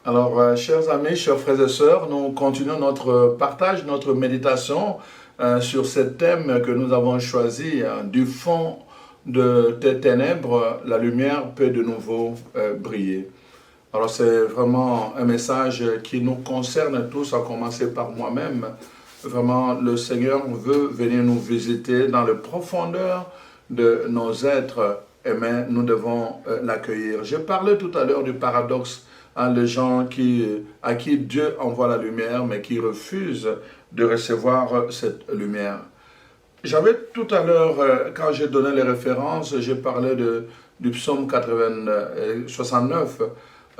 Alors, chers amis, chers frères et sœurs, nous continuons notre partage, notre méditation sur ce thème que nous avons choisi, du fond de tes ténèbres, la lumière peut de nouveau briller. Alors, c'est vraiment un message qui nous concerne tous, à commencer par moi-même. Vraiment, le Seigneur veut venir nous visiter dans le profondeur de nos êtres, mais nous devons l'accueillir. Je parlais tout à l'heure du paradoxe. Les gens à qui Dieu envoie la lumière, mais qui refusent de recevoir cette lumière. J'avais tout à l'heure, quand j'ai donné les références, j'ai parlé du psaume 69.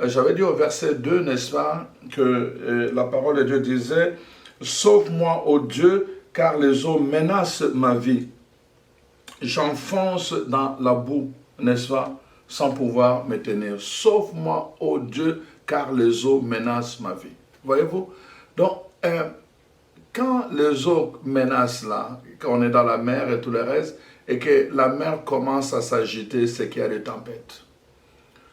J'avais dit au verset 2, n'est-ce pas, que la parole de Dieu disait « Sauve-moi, ô Dieu, car les eaux menacent ma vie. J'enfonce dans la boue, n'est-ce pas, sans pouvoir me tenir. Sauve-moi, ô Dieu, car les eaux menacent ma vie. » Voyez-vous? Donc, quand les eaux menacent là, quand on est dans la mer et tout le reste, et que la mer commence à s'agiter, c'est qu'il y a des tempêtes.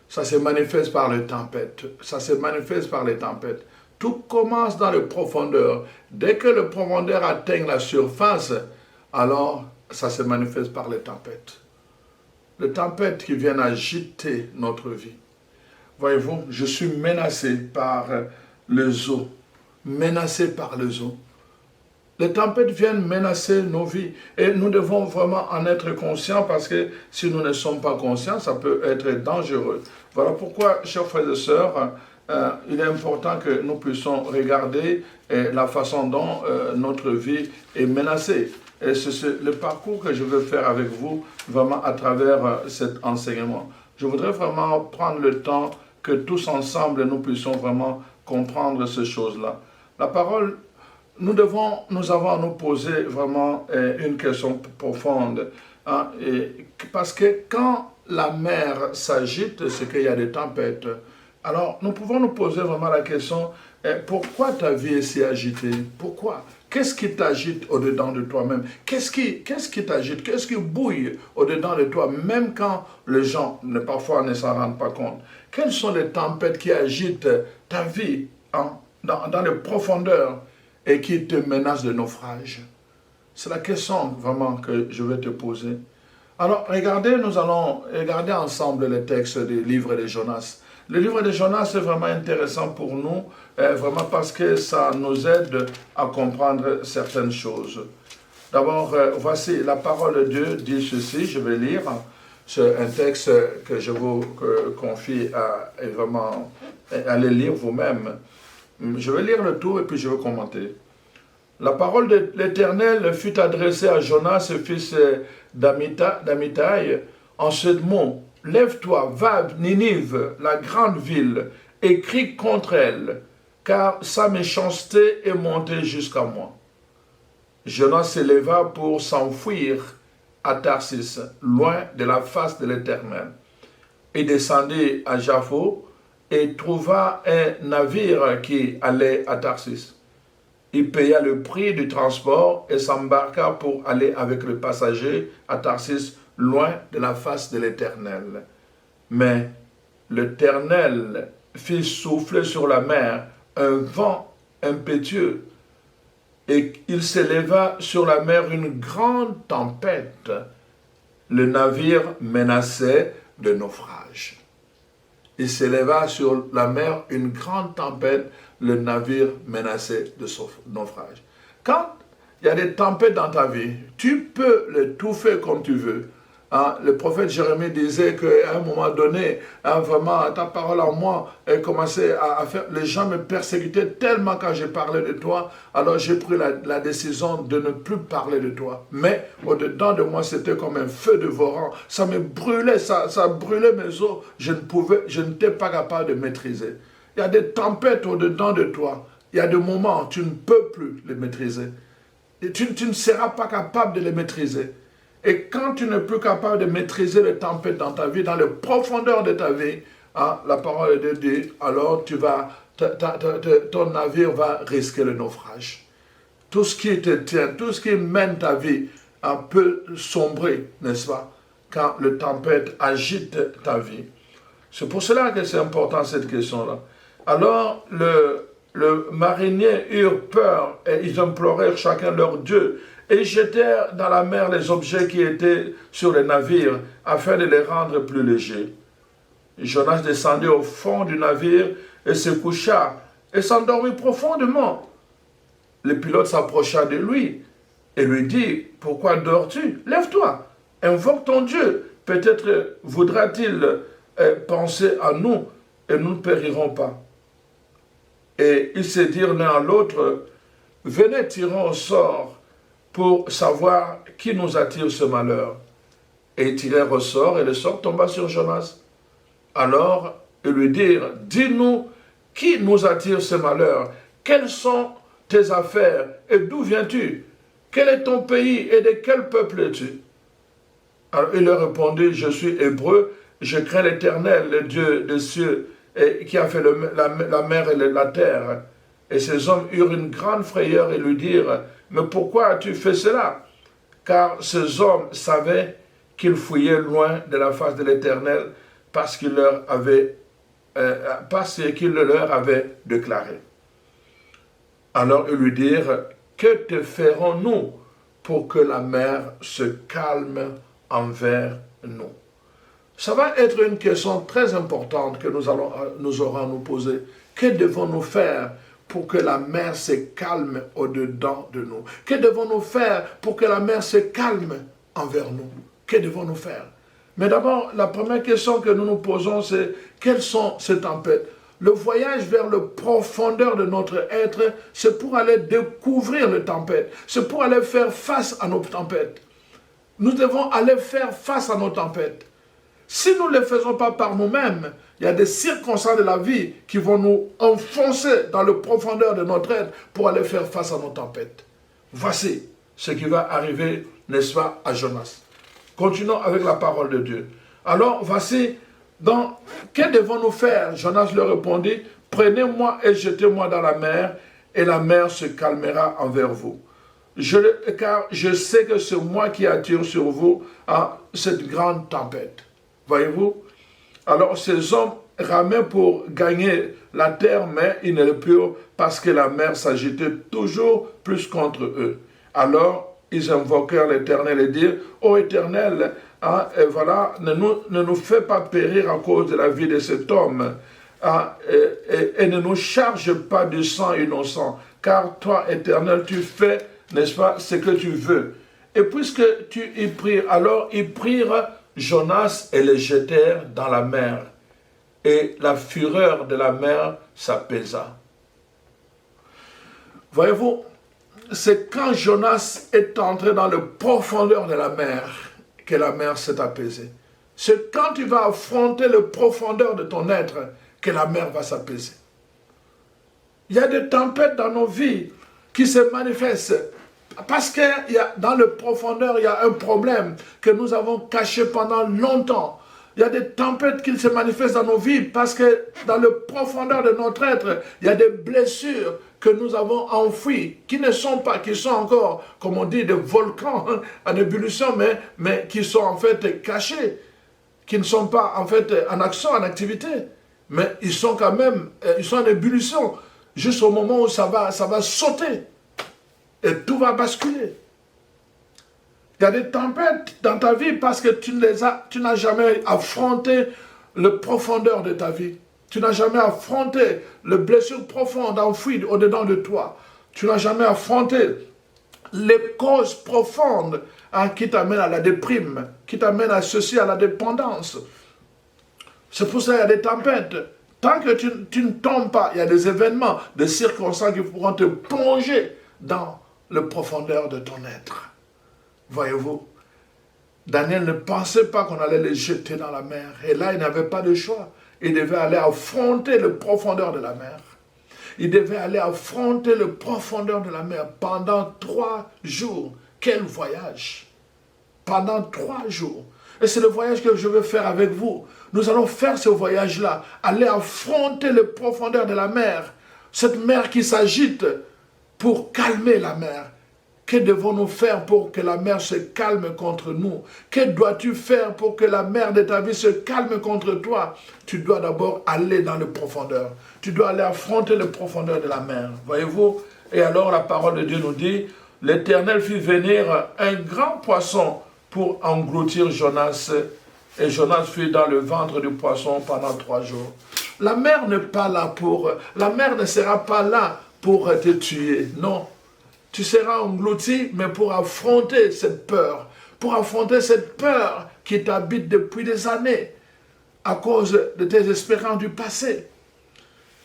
Ça se manifeste par les tempêtes. Ça se manifeste par les tempêtes. Tout commence dans les profondeurs. Dès que le profondeur atteint la surface, alors ça se manifeste par les tempêtes. Les tempêtes qui viennent agiter notre vie. Voyez-vous, je suis menacé par les eaux. Menacé par les eaux. Les tempêtes viennent menacer nos vies. Et nous devons vraiment en être conscients parce que si nous ne sommes pas conscients, ça peut être dangereux. Voilà pourquoi, chers frères et sœurs, il est important que nous puissions regarder la façon dont notre vie est menacée. Et c'est le parcours que je veux faire avec vous, vraiment à travers cet enseignement. Je voudrais vraiment prendre le temps que tous ensemble, nous puissions vraiment comprendre ces choses-là. La parole, nous avons à nous poser vraiment une question profonde. Hein, parce que quand la mer s'agite, c'est qu'il y a des tempêtes. Alors, nous pouvons nous poser vraiment la question, pourquoi ta vie est si agitée? Pourquoi? Qu'est-ce qui t'agite au-dedans de toi-même? Qu'est-ce qui t'agite? Qu'est-ce qui bouille au-dedans de toi, même quand les gens, parfois, ne s'en rendent pas compte? Quelles sont les tempêtes qui agitent ta vie dans les profondeurs et qui te menacent de naufrage? C'est la question vraiment que je vais te poser. Alors, regardez, nous allons regarder ensemble les textes du livre de Jonas. Le livre de Jonas est vraiment intéressant pour nous, vraiment parce que ça nous aide à comprendre certaines choses. D'abord, voici, la parole de Dieu dit ceci, je vais lire. C'est un texte que je vous confie à le lire vous-même. Je vais lire le tout et puis je vais commenter. La parole de l'Éternel fut adressée à Jonas, fils d'Amittai, en ce mot. Lève-toi, va Ninive, la grande ville, et crie contre elle, car sa méchanceté est montée jusqu'à moi. Jonas s'éleva pour s'enfuir à Tarsis, loin de la face de l'Éternel. Il descendit à Jaffo et trouva un navire qui allait à Tarsis. Il paya le prix du transport et s'embarqua pour aller avec le passager à Tarsis, loin de la face de l'Éternel. Mais l'Éternel fit souffler sur la mer un vent impétueux, et il s'éleva sur la mer une grande tempête. Le navire menaçait de naufrage. Il s'éleva sur la mer une grande tempête, le navire menaçait de naufrage. Quand il y a des tempêtes dans ta vie, tu peux les touffer comme tu veux. Hein, le prophète Jérémie disait qu'à un moment donné, vraiment, ta parole en moi commençait à faire... Les gens me persécutaient tellement quand j'ai parlé de toi, alors j'ai pris la décision de ne plus parler de toi. Mais au-dedans de moi, c'était comme un feu dévorant. Ça me brûlait, ça brûlait mes os. Je n'étais pas capable de maîtriser. Il y a des tempêtes au-dedans de toi. Il y a des moments où tu ne peux plus les maîtriser. Et tu ne seras pas capable de les maîtriser. Et quand tu n'es plus capable de maîtriser les tempêtes dans ta vie, dans les profondeurs de ta vie, hein, la parole de Dieu, alors ton navire va risquer le naufrage. Tout ce qui te tient, tout ce qui mène ta vie, peut sombrer, n'est-ce pas, quand le tempête agite ta vie. C'est pour cela que c'est important cette question-là. Alors, le marinier eurent peur et ils implorèrent chacun leur Dieu et jetèrent dans la mer les objets qui étaient sur les navires afin de les rendre plus légers. Jonas descendit au fond du navire et se coucha et s'endormit profondément. Le pilote s'approcha de lui et lui dit, « Pourquoi dors-tu? Lève-toi, invoque ton Dieu. Peut-être voudra-t-il penser à nous et nous ne périrons pas. » Et ils se dirent l'un à l'autre, « Venez, tirons au sort pour savoir qui nous attire ce malheur. » Et ils tirèrent au sort et le sort tomba sur Jonas. Alors ils lui dirent, « Dis-nous, qui nous attire ce malheur? Quelles sont tes affaires et d'où viens-tu? Quel est ton pays et de quel peuple es-tu? » Alors il leur répondit, « Je suis hébreu, je crains l'Éternel, le Dieu des cieux, et qui a fait la mer et la terre. » Et ces hommes eurent une grande frayeur et lui dirent, « Mais pourquoi as-tu fait cela? » Car ces hommes savaient qu'ils fouillaient loin de la face de l'Éternel parce qu'il leur avait déclaré. Alors ils lui dirent, « Que te ferons-nous pour que la mer se calme envers nous? » Ça va être une question très importante que nous aurons à nous poser. Que devons-nous faire pour que la mer se calme au-dedans de nous? Que devons-nous faire pour que la mer se calme envers nous? Que devons-nous faire? Mais d'abord, la première question que nous nous posons, c'est quelles sont ces tempêtes? Le voyage vers le profondeur de notre être, c'est pour aller découvrir les tempêtes. C'est pour aller faire face à nos tempêtes. Nous devons aller faire face à nos tempêtes. Si nous ne le faisons pas par nous-mêmes, il y a des circonstances de la vie qui vont nous enfoncer dans le profondeur de notre être pour aller faire face à nos tempêtes. Voici ce qui va arriver, n'est-ce pas, à Jonas. Continuons avec la parole de Dieu. Alors, voici, que devons-nous faire? Jonas leur répondit, « Prenez-moi et jetez-moi dans la mer, et la mer se calmera envers vous. Car je sais que c'est moi qui attire sur vous cette grande tempête. » Voyez-vous? Alors ces hommes ramaient pour gagner la terre, mais ils ne le purent parce que la mer s'agitait toujours plus contre eux. Alors ils invoquèrent l'Éternel et dirent, « Ô Éternel, et voilà, ne nous fais pas périr à cause de la vie de cet homme, et ne nous charge pas du sang innocent, car toi, Éternel, tu fais, n'est-ce pas, ce que tu veux. » Et puisque tu y pries, alors ils prirent Jonas et le jetèrent dans la mer, et la fureur de la mer s'apaisa. Voyez-vous, c'est quand Jonas est entré dans le profondeur de la mer que la mer s'est apaisée. C'est quand tu vas affronter le profondeur de ton être que la mer va s'apaiser. Il y a des tempêtes dans nos vies qui se manifestent parce que dans le profondeur, il y a un problème que nous avons caché pendant longtemps. Il y a des tempêtes qui se manifestent dans nos vies parce que dans le profondeur de notre être, il y a des blessures que nous avons enfouies, qui sont encore, comme on dit, des volcans en ébullition, mais qui sont en fait cachés, qui ne sont pas en fait en action, en activité, mais ils sont quand même, ils sont en ébullition, jusqu'au moment où ça va sauter. Et tout va basculer. Il y a des tempêtes dans ta vie parce que tu n'as jamais affronté le profondeur de ta vie. Tu n'as jamais affronté les blessures profondes enfouies au-dedans de toi. Tu n'as jamais affronté les causes profondes qui t'amènent à la déprime, qui t'amènent à ceci, à la dépendance. C'est pour ça qu'il y a des tempêtes. Tant que tu ne tombes pas, il y a des événements, des circonstances qui pourront te plonger dans le profondeur de ton être. Voyez-vous, Daniel ne pensait pas qu'on allait les jeter dans la mer. Et là, il n'avait pas de choix. Il devait aller affronter le profondeur de la mer. Il devait aller affronter le profondeur de la mer pendant 3 jours. Quel voyage! pendant 3 jours. Et c'est le voyage que je veux faire avec vous. Nous allons faire ce voyage-là, aller affronter les profondeurs de la mer, cette mer qui s'agite pour calmer la mer. Que devons-nous faire pour que la mer se calme contre nous? Que dois-tu faire pour que la mer de ta vie se calme contre toi? Tu dois d'abord aller dans les profondeurs. Tu dois aller affronter les profondeurs de la mer. Voyez-vous? Et alors la parole de Dieu nous dit, l'Éternel fit venir un grand poisson pour engloutir Jonas. Et Jonas fut dans le ventre du poisson pendant 3 jours. La mer n'est pas là pour... La mer ne sera pas là pour te tuer. Non. Tu seras englouti, mais pour affronter cette peur. Pour affronter cette peur qui t'habite depuis des années à cause de tes espérances du passé.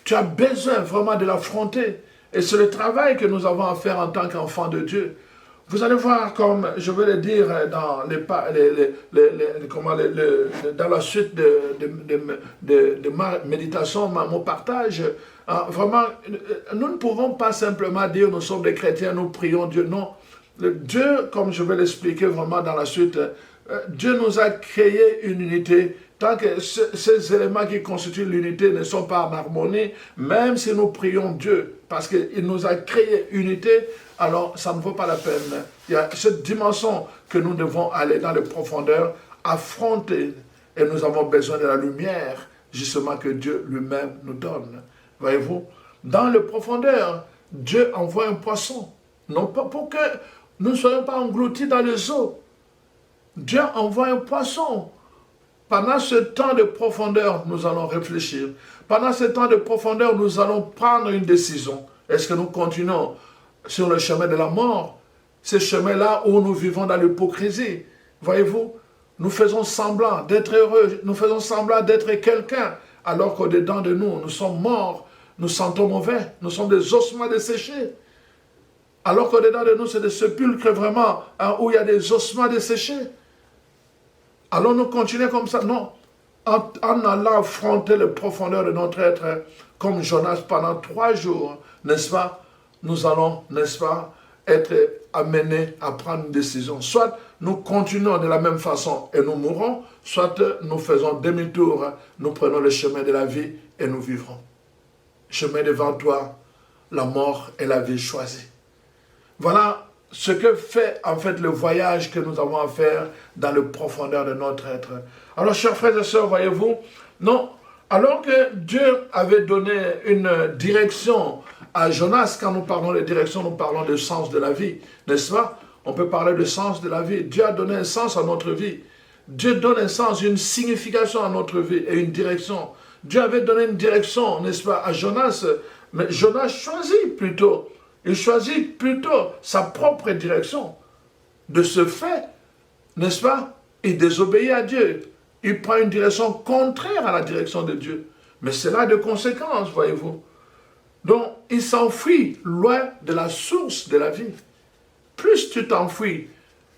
Tu as besoin vraiment de l'affronter. Et c'est le travail que nous avons à faire en tant qu'enfants de Dieu. Vous allez voir, comme je vais le dire dans, dans la suite de ma méditation, mon partage, vraiment, nous ne pouvons pas simplement dire nous sommes des chrétiens, nous prions Dieu. Non, Dieu, comme je vais l'expliquer vraiment dans la suite, Dieu nous a créé une unité. Tant que ces éléments qui constituent l'unité ne sont pas en harmonie, même si nous prions Dieu, parce qu'il nous a créé unité, alors ça ne vaut pas la peine. Il y a cette dimension que nous devons aller dans les profondeurs, affronter, et nous avons besoin de la lumière, justement, que Dieu lui-même nous donne. Voyez-vous, dans les profondeurs, Dieu envoie un poisson, non pas pour que nous ne soyons pas engloutis dans les eaux. Dieu envoie un poisson. Pendant ce temps de profondeur, nous allons réfléchir. Pendant ce temps de profondeur, nous allons prendre une décision. Est-ce que nous continuons sur le chemin de la mort? Ce chemin-là où nous vivons dans l'hypocrisie. Voyez-vous, nous faisons semblant d'être heureux, nous faisons semblant d'être quelqu'un, alors qu'au-dedans de nous, nous sommes morts, nous sentons mauvais, nous sommes des ossements desséchés. Alors qu'au-dedans de nous, c'est des sépulcres vraiment, où il y a des ossements desséchés. Allons nous continuer comme ça? Non. En allant affronter les profondeurs de notre être, comme Jonas pendant 3 jours, n'est-ce pas? Nous allons, n'est-ce pas, être amenés à prendre une décision. Soit nous continuons de la même façon et nous mourrons, soit nous faisons demi-tour, nous prenons le chemin de la vie et nous vivrons. Chemin devant toi, la mort et la vie choisie. Voilà ce que fait en fait le voyage que nous avons à faire dans le profondeur de notre être. Alors, chers frères et sœurs, voyez-vous, non, alors que Dieu avait donné une direction à Jonas, quand nous parlons de direction, nous parlons de sens de la vie, n'est-ce pas? On peut parler de sens de la vie. Dieu a donné un sens à notre vie. Dieu donne un sens, une signification à notre vie et une direction. Dieu avait donné une direction, n'est-ce pas, à Jonas, mais Jonas choisit plutôt. Il choisit plutôt sa propre direction. De ce fait, n'est-ce pas, il désobéit à Dieu. Il prend une direction contraire à la direction de Dieu. Mais cela a des conséquences, voyez-vous. Donc, il s'enfuit loin de la source de la vie. Plus tu t'enfuis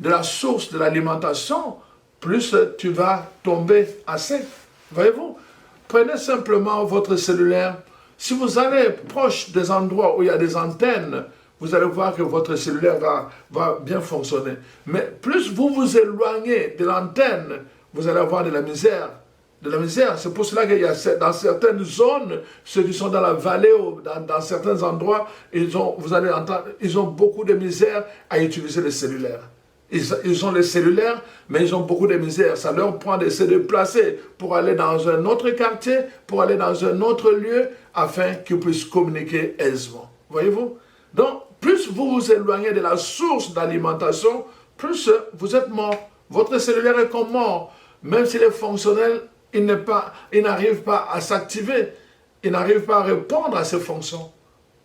de la source de l'alimentation, plus tu vas tomber à sec. Voyez-vous, prenez simplement votre cellulaire. Si vous allez proche des endroits où il y a des antennes, vous allez voir que votre cellulaire va bien fonctionner. Mais plus vous vous éloignez de l'antenne, vous allez avoir de la misère. De la misère. C'est pour cela qu'il y a dans certaines zones, ceux qui sont dans la vallée, ou dans certains endroits, vous allez entendre, ils ont beaucoup de misère à utiliser les cellulaires. Ils ont les cellulaires, mais ils ont beaucoup de misère. Ça leur prend de se déplacer pour aller dans un autre quartier, pour aller dans un autre lieu, afin qu'ils puissent communiquer aisément. Voyez-vous? Donc, plus vous vous éloignez de la source d'alimentation, plus vous êtes mort. Votre cellulaire est comme mort. Même s'il est fonctionnel, il n'arrive pas à s'activer. Il n'arrive pas à répondre à ses fonctions.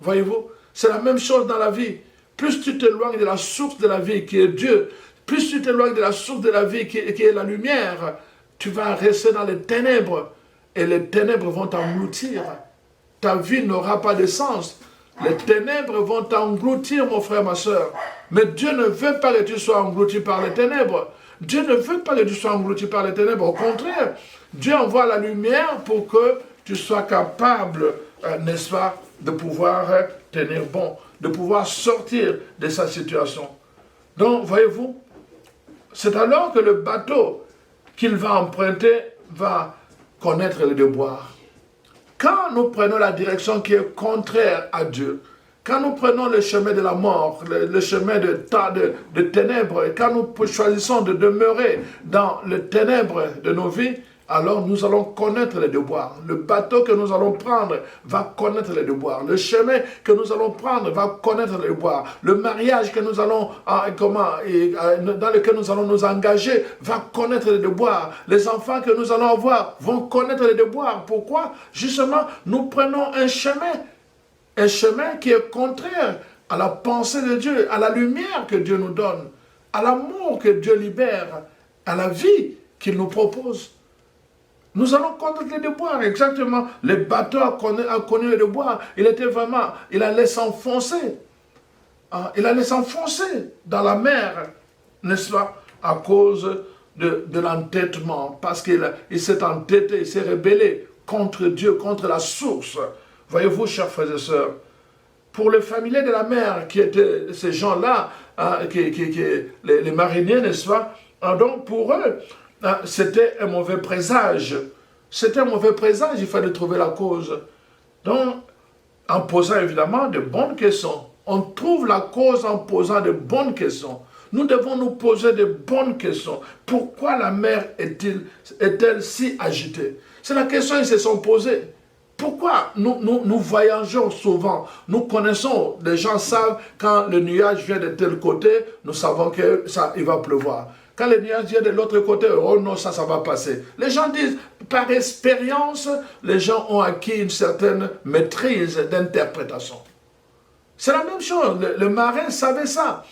Voyez-vous? C'est la même chose dans la vie. Plus tu t'éloignes de la source de la vie qui est Dieu, plus tu t'éloignes de la source de la vie qui est la lumière, tu vas rester dans les ténèbres et les ténèbres vont t'engloutir. Ta vie n'aura pas de sens. Les ténèbres vont t'engloutir, mon frère, ma soeur. Mais Dieu ne veut pas que tu sois englouti par les ténèbres. Dieu ne veut pas que tu sois englouti par les ténèbres. Au contraire, Dieu envoie la lumière pour que tu sois capable, n'est-ce pas, de pouvoir tenir bon, de pouvoir sortir de sa situation. Donc, voyez-vous, c'est alors que le bateau qu'il va emprunter va connaître le déboire. Quand nous prenons la direction qui est contraire à Dieu, quand nous prenons le chemin de la mort, le chemin de ténèbres, et quand nous choisissons de demeurer dans les ténèbres de nos vies, alors nous allons connaître les déboires. Le bateau que nous allons prendre va connaître les déboires. Le chemin que nous allons prendre va connaître les déboires. Le mariage que nous allons, dans lequel nous allons nous engager va connaître les déboires. Les enfants que nous allons avoir vont connaître les déboires. Pourquoi? Justement, nous prenons un chemin qui est contraire à la pensée de Dieu, à la lumière que Dieu nous donne, à l'amour que Dieu libère, à la vie qu'il nous propose. Nous allons connaître les déboires, exactement. Le bateau a connu les déboires. Il allait s'enfoncer. Il allait s'enfoncer dans la mer, n'est-ce pas, à cause de l'entêtement, parce qu'il s'est entêté, il s'est rebellé contre Dieu, contre la source. Voyez-vous, chers frères et sœurs, pour les familiers de la mer, qui étaient ces gens-là, les mariniers, n'est-ce pas, donc pour eux, c'était un mauvais présage. C'était un mauvais présage, il fallait trouver la cause. Donc, en posant évidemment de bonnes questions. On trouve la cause en posant de bonnes questions. Nous devons nous poser de bonnes questions. Pourquoi la mer est-elle si agitée? C'est la question qu'ils se sont posées. Pourquoi nous voyageons souvent? Nous connaissons, les gens savent quand le nuage vient de tel côté, nous savons qu'il va pleuvoir. Quand le nuage vient de l'autre côté, oh non, ça va passer. Les gens disent, par expérience, les gens ont acquis une certaine maîtrise d'interprétation. C'est la même chose, le marin savait ça.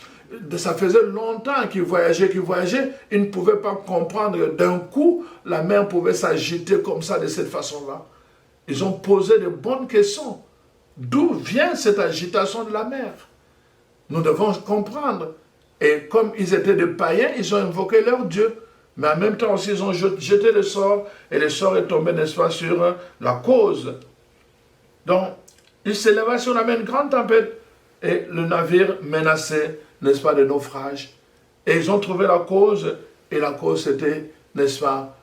Ça faisait longtemps qu'il voyageait, il ne pouvait pas comprendre d'un coup, la mer pouvait s'agiter comme ça, de cette façon-là. Ils ont posé de bonnes questions. D'où vient cette agitation de la mer? Nous devons comprendre. Et comme ils étaient des païens, ils ont invoqué leur Dieu. Mais en même temps aussi, ils ont jeté le sort. Et le sort est tombé, n'est-ce pas, sur la cause. Donc, il s'éleva sur la mer une grande tempête. Et le navire menacé, n'est-ce pas, de naufrage. Et ils ont trouvé la cause. Et la cause, c'était, n'est-ce pas,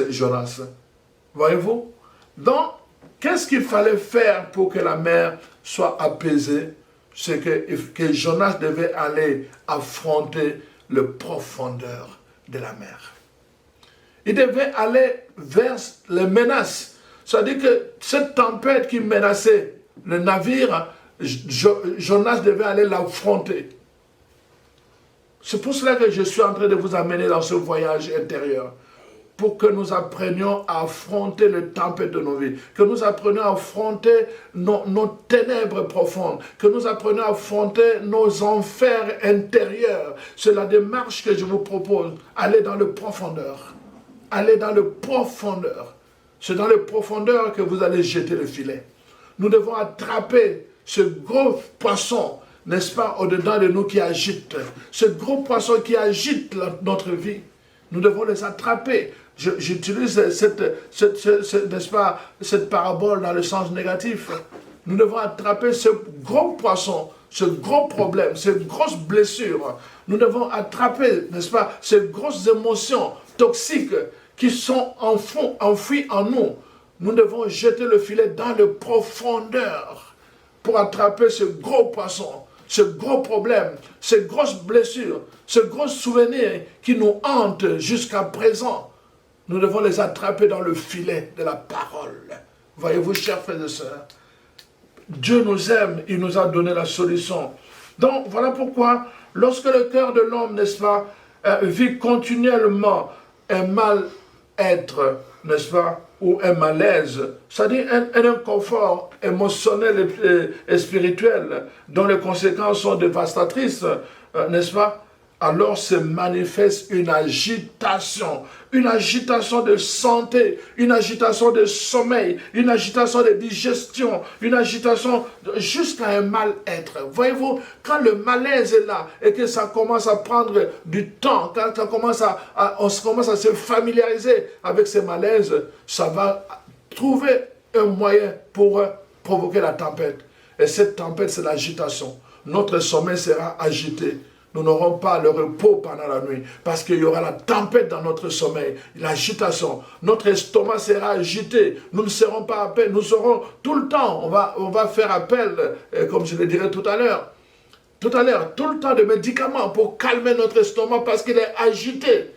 Jonas. Voyez-vous? Donc, qu'est-ce qu'il fallait faire pour que la mer soit apaisée? C'est que Jonas devait aller affronter les profondeurs de la mer. Il devait aller vers les menaces. C'est-à-dire que cette tempête qui menaçait le navire, Jonas devait aller l'affronter. C'est pour cela que je suis en train de vous amener dans ce voyage intérieur. Pour que nous apprenions à affronter les tempêtes de nos vies, que nous apprenions à affronter nos ténèbres profondes, que nous apprenions à affronter nos enfers intérieurs. C'est la démarche que je vous propose. Allez dans le profondeur. Allez dans le profondeur. C'est dans le profondeur que vous allez jeter le filet. Nous devons attraper ce gros poisson, n'est-ce pas, au-dedans de nous qui agite. Ce gros poisson qui agite notre vie. Nous devons les attraper. J'utilise n'est-ce pas, cette parabole dans le sens négatif. Nous devons attraper ce gros poisson, ce gros problème, ces grosses blessures. Nous devons attraper, n'est-ce pas, ces grosses émotions toxiques qui sont enfouies en nous. Nous devons jeter le filet dans le profondeur pour attraper ce gros poisson, ce gros problème, ces grosses blessures, ce gros souvenir qui nous hante jusqu'à présent. Nous devons les attraper dans le filet de la parole. Voyez-vous, chers frères et sœurs, Dieu nous aime, il nous a donné la solution. Donc, voilà pourquoi, lorsque le cœur de l'homme, n'est-ce pas, vit continuellement un mal-être, n'est-ce pas, ou un malaise, c'est-à-dire un inconfort émotionnel et spirituel, dont les conséquences sont dévastatrices, n'est-ce pas? Alors se manifeste une agitation de santé, une agitation de sommeil, une agitation de digestion, une agitation jusqu'à un mal-être. Voyez-vous, quand le malaise est là et que ça commence à prendre du temps, quand ça commence on commence à se familiariser avec ces malaises, ça va trouver un moyen pour provoquer la tempête. Et cette tempête, c'est l'agitation. Notre sommeil sera agité. nous n'aurons pas le repos pendant la nuit, parce qu'il y aura la tempête dans notre sommeil, l'agitation. Notre estomac sera agité, nous ne serons pas à peine, nous serons tout le temps, on va faire appel, comme je le dirai tout à l'heure, tout le temps de médicaments pour calmer notre estomac parce qu'il est agité.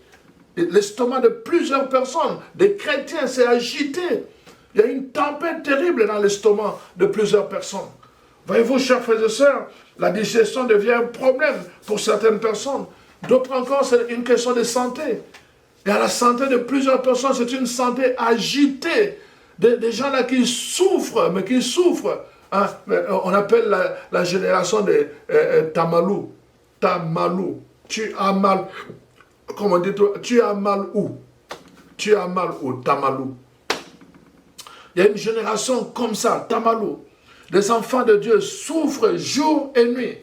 L'estomac de plusieurs personnes, des chrétiens, s'est agité. Il y a une tempête terrible dans l'estomac de plusieurs personnes. Voyez-vous, chers frères et sœurs, la digestion devient un problème pour certaines personnes. D'autres encore, c'est une question de santé. Et à la santé de plusieurs personnes, c'est une santé agitée. Des gens là qui souffrent, mais qui souffrent. Hein? On appelle la génération des Tamalou. Tamalou. Tu as mal. Comment dit-on? Tu as mal où? Tu as mal où? Tamalou. Il y a une génération comme ça, Tamalou. Les enfants de Dieu souffrent jour et nuit.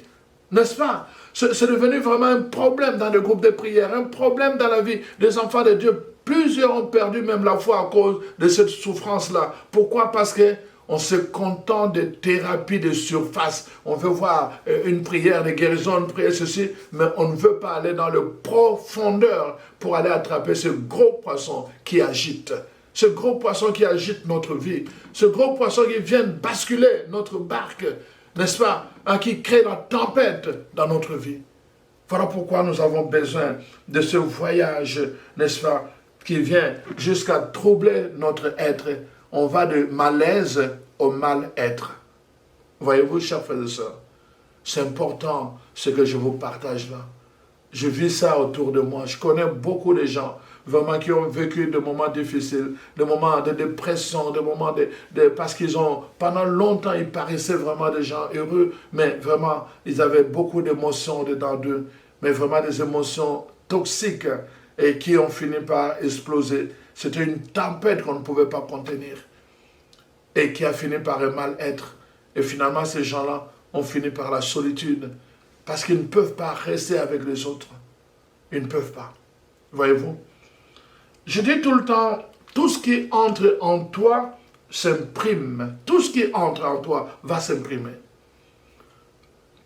N'est-ce pas? C'est devenu vraiment un problème dans le groupe de prière, un problème dans la vie des enfants de Dieu. Plusieurs ont perdu même la foi à cause de cette souffrance-là. Pourquoi? Parce qu'on se contente de thérapies de surface. On veut voir une prière de guérison, une prière ceci, mais on ne veut pas aller dans le profondeur pour aller attraper ce gros poisson qui agite. Ce gros poisson qui agite notre vie, ce gros poisson qui vient basculer notre barque, n'est-ce pas, hein, qui crée la tempête dans notre vie. Voilà pourquoi nous avons besoin de ce voyage, n'est-ce pas, qui vient jusqu'à troubler notre être. On va de malaise au mal-être. Voyez-vous, chers frères et sœurs, c'est important ce que je vous partage là. Je vis ça autour de moi. Je connais beaucoup de gens vraiment qui ont vécu des moments difficiles, des moments de dépression, des moments parce qu'ils ont, pendant longtemps, ils paraissaient vraiment des gens heureux, mais vraiment, ils avaient beaucoup d'émotions dedans d'eux, mais vraiment des émotions toxiques et qui ont fini par exploser. C'était une tempête qu'on ne pouvait pas contenir et qui a fini par un mal-être. Et finalement, ces gens-là ont fini par la solitude parce qu'ils ne peuvent pas rester avec les autres. Ils ne peuvent pas. Voyez-vous? Je dis tout le temps, tout ce qui entre en toi s'imprime. Tout ce qui entre en toi va s'imprimer.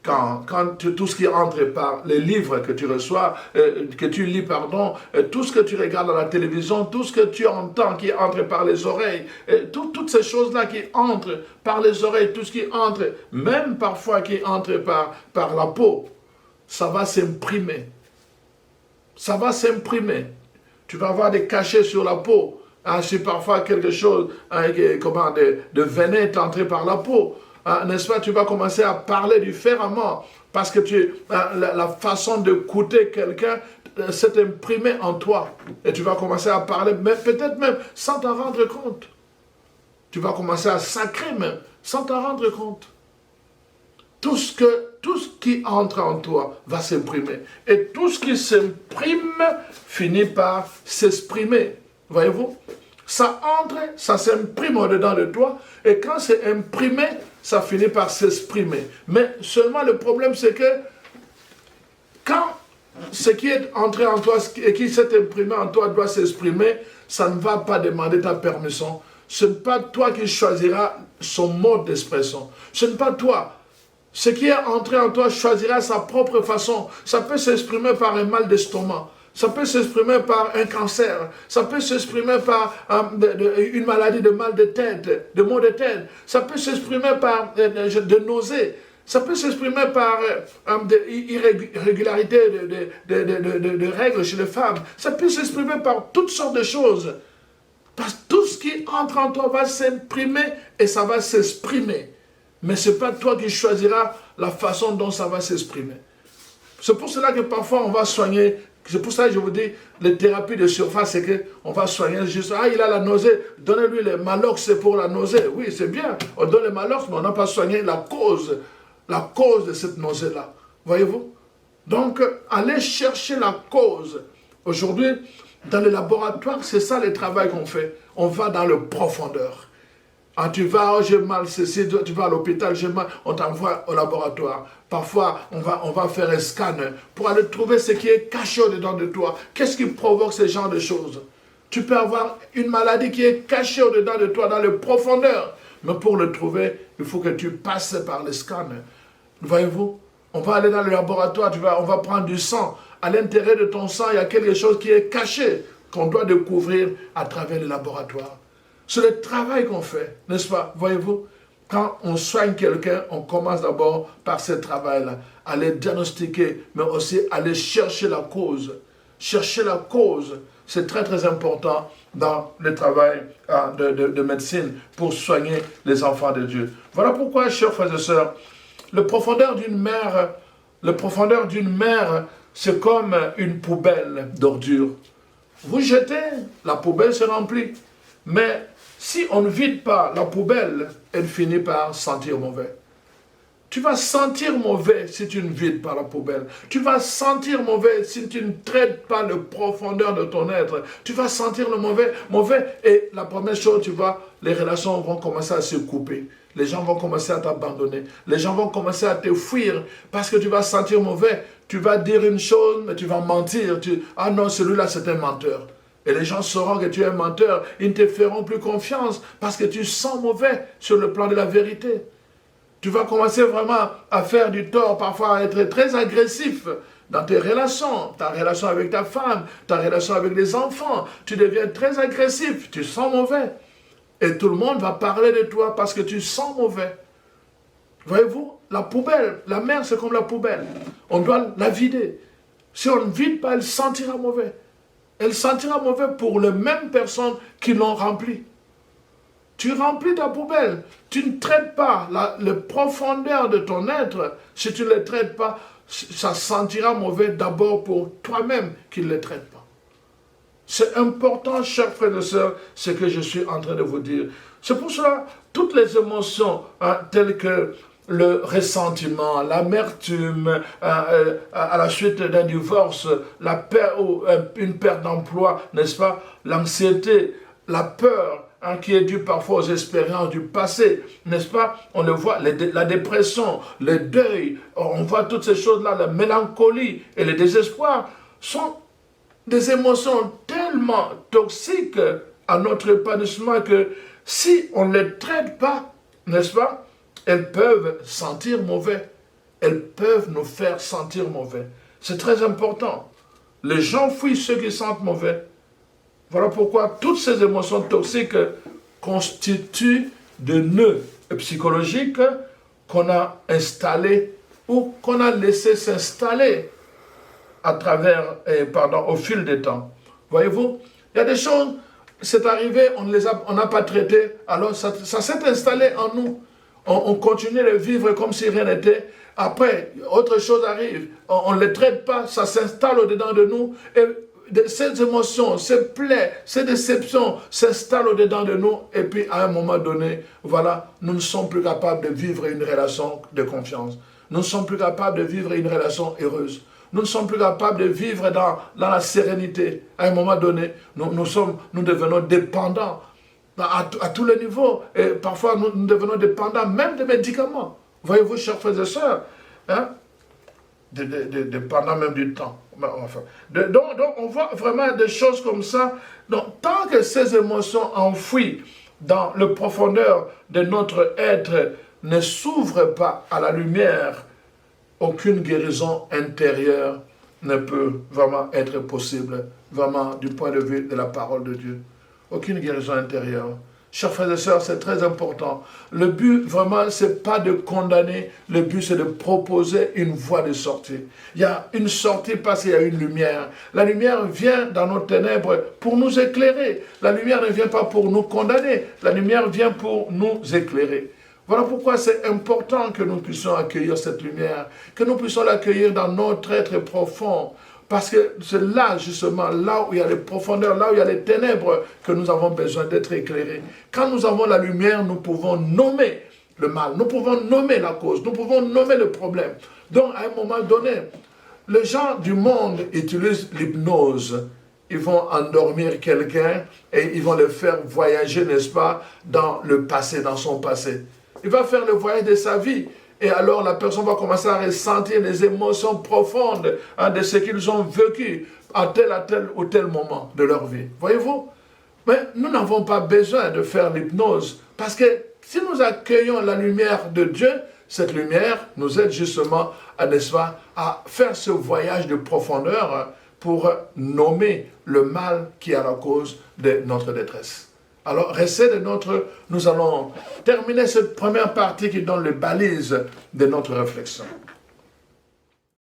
Tout ce qui entre par les livres que tu reçois, que tu lis, pardon, tout ce que tu regardes à la télévision, tout ce que tu entends qui entre par les oreilles, toutes ces choses-là qui entrent par les oreilles, tout ce qui entre, même parfois qui entre par la peau, ça va s'imprimer. Ça va s'imprimer. Tu vas avoir des cachets sur la peau. Hein, si parfois quelque chose de venin est entré par la peau, hein, n'est-ce pas, tu vas commencer à parler différemment parce que la façon de coûter quelqu'un s'est imprimée en toi. Et tu vas commencer à parler, mais peut-être même sans t'en rendre compte. Tu vas commencer à sacrer même, sans t'en rendre compte. Tout ce qui entre en toi va s'imprimer. Et tout ce qui s'imprime finit par s'exprimer. Voyez-vous? Ça entre, ça s'imprime au-dedans de toi. Et quand c'est imprimé, ça finit par s'exprimer. Mais seulement le problème, c'est que quand ce qui est entré en toi et qui s'est imprimé en toi doit s'exprimer, ça ne va pas demander ta permission. Ce n'est pas toi qui choisiras son mode d'expression. Ce n'est pas toi. Ce qui est entré en toi choisira sa propre façon. Ça peut s'exprimer par un mal d'estomac. Ça peut s'exprimer par un cancer. Ça peut s'exprimer par une maladie de mal de tête, de maux de tête. Ça peut s'exprimer par de nausées. Ça peut s'exprimer par irrégularité de règles chez les femmes. Ça peut s'exprimer par toutes sortes de choses. Parce que tout ce qui entre en toi va s'imprimer et ça va s'exprimer. Mais ce n'est pas toi qui choisiras la façon dont ça va s'exprimer. C'est pour cela que parfois on va soigner. C'est pour ça que je vous dis, les thérapies de surface, c'est qu'on va soigner juste, il a la nausée, donnez-lui les Malox, c'est pour la nausée. Oui, c'est bien, on donne les Malox, mais on n'a pas soigné la cause de cette nausée-là. Voyez-vous? Donc, allez chercher la cause. Aujourd'hui, dans les laboratoires, c'est ça le travail qu'on fait. On va dans le profondeur. Ah, tu vas, j'ai mal, tu vas à l'hôpital, j'ai mal, on t'envoie au laboratoire. Parfois, on va faire un scan pour aller trouver ce qui est caché au-dedans de toi. Qu'est-ce qui provoque ce genre de choses? Tu peux avoir une maladie qui est cachée au-dedans de toi, dans les profondeurs. Mais pour le trouver, il faut que tu passes par le scan. Voyez-vous? On va aller dans le laboratoire, on va prendre du sang. À l'intérieur de ton sang, il y a quelque chose qui est caché, qu'on doit découvrir à travers le laboratoire. C'est le travail qu'on fait, n'est-ce pas? Voyez-vous, quand on soigne quelqu'un, on commence d'abord par ce travail-là, à le diagnostiquer, mais aussi à aller chercher la cause. Chercher la cause, c'est très très important dans le travail de médecine pour soigner les enfants de Dieu. Voilà pourquoi, chers frères et sœurs, le profondeur d'une mer, c'est comme une poubelle d'ordures. Vous jetez, la poubelle se remplit. Mais si on ne vide pas la poubelle, elle finit par sentir mauvais. Tu vas sentir mauvais si tu ne vides pas la poubelle. Tu vas sentir mauvais si tu ne traites pas le profondeur de ton être. Tu vas sentir le mauvais. Et la première chose, les relations vont commencer à se couper. Les gens vont commencer à t'abandonner. Les gens vont commencer à te fuir parce que tu vas sentir mauvais. Tu vas dire une chose, mais tu vas mentir. Ah non, celui-là, c'est un menteur. Et les gens sauront que tu es un menteur. Ils ne te feront plus confiance parce que tu sens mauvais sur le plan de la vérité. Tu vas commencer vraiment à faire du tort, parfois à être très agressif dans tes relations, ta relation avec ta femme, ta relation avec les enfants. Tu deviens très agressif, tu sens mauvais. Et tout le monde va parler de toi parce que tu sens mauvais. Voyez-vous, la poubelle, la mer c'est comme la poubelle. On doit la vider. Si on ne vide pas, elle sentira mauvais. Elle sentira mauvais pour les mêmes personnes qui l'ont remplie. Tu remplis ta poubelle. Tu ne traites pas la profondeur de ton être. Si tu ne le traites pas, ça sentira mauvais d'abord pour toi-même qui ne le traite pas. C'est important, chers frères et sœurs, ce que je suis en train de vous dire. C'est pour cela, toutes les émotions, telles que le ressentiment, l'amertume, à la suite d'un divorce, une perte d'emploi, n'est-ce pas, l'anxiété, la peur, qui est due parfois aux expériences du passé, n'est-ce pas? On le voit, la dépression, le deuil, on voit toutes ces choses-là, la mélancolie et le désespoir sont des émotions tellement toxiques à notre épanouissement que si on ne les traite pas, n'est-ce pas? Elles peuvent sentir mauvais. Elles peuvent nous faire sentir mauvais. C'est très important. Les gens fuient ceux qui sentent mauvais. Voilà pourquoi toutes ces émotions toxiques constituent des nœuds psychologiques qu'on a installés ou qu'on a laissé s'installer au fil des temps. Voyez-vous, il y a des choses, c'est arrivé, on n'a pas traité, alors ça s'est installé en nous. On continue de vivre comme si rien n'était. Après, autre chose arrive, on ne les traite pas, ça s'installe au-dedans de nous et ces émotions, ces plaies, ces déceptions s'installent au-dedans de nous et puis à un moment donné, voilà, nous ne sommes plus capables de vivre une relation de confiance. Nous ne sommes plus capables de vivre une relation heureuse. Nous ne sommes plus capables de vivre dans la sérénité. À un moment donné, nous devenons dépendants à tous les niveaux. Et parfois, nous devenons dépendants même des médicaments. Voyez-vous, chers frères et sœurs, hein? Dépendants même du temps. Enfin, donc, on voit vraiment des choses comme ça. Donc, tant que ces émotions enfouies dans le profondeur de notre être ne s'ouvrent pas à la lumière, aucune guérison intérieure ne peut vraiment être possible, vraiment du point de vue de la parole de Dieu. Aucune guérison intérieure. Chers frères et sœurs, c'est très important. Le but, vraiment, ce n'est pas de condamner. Le but, c'est de proposer une voie de sortie. Il y a une sortie parce qu'il y a une lumière. La lumière vient dans nos ténèbres pour nous éclairer. La lumière ne vient pas pour nous condamner. La lumière vient pour nous éclairer. Voilà pourquoi c'est important que nous puissions accueillir cette lumière, que nous puissions l'accueillir dans notre être profond. Parce que c'est là, justement, là où il y a les profondeurs, là où il y a les ténèbres, que nous avons besoin d'être éclairés. Quand nous avons la lumière, nous pouvons nommer le mal, nous pouvons nommer la cause, nous pouvons nommer le problème. Donc, à un moment donné, les gens du monde utilisent l'hypnose. Ils vont endormir quelqu'un et ils vont le faire voyager, n'est-ce pas, dans le passé, dans son passé. Il va faire le voyage de sa vie. Et alors la personne va commencer à ressentir les émotions profondes de ce qu'ils ont vécu à tel ou tel moment de leur vie. Voyez-vous? Mais nous n'avons pas besoin de faire l'hypnose. Parce que si nous accueillons la lumière de Dieu, cette lumière nous aide justement, n'est-ce pas, à faire ce voyage de profondeur pour nommer le mal qui est à la cause de notre détresse. Alors, nous allons terminer cette première partie qui donne les balises de notre réflexion.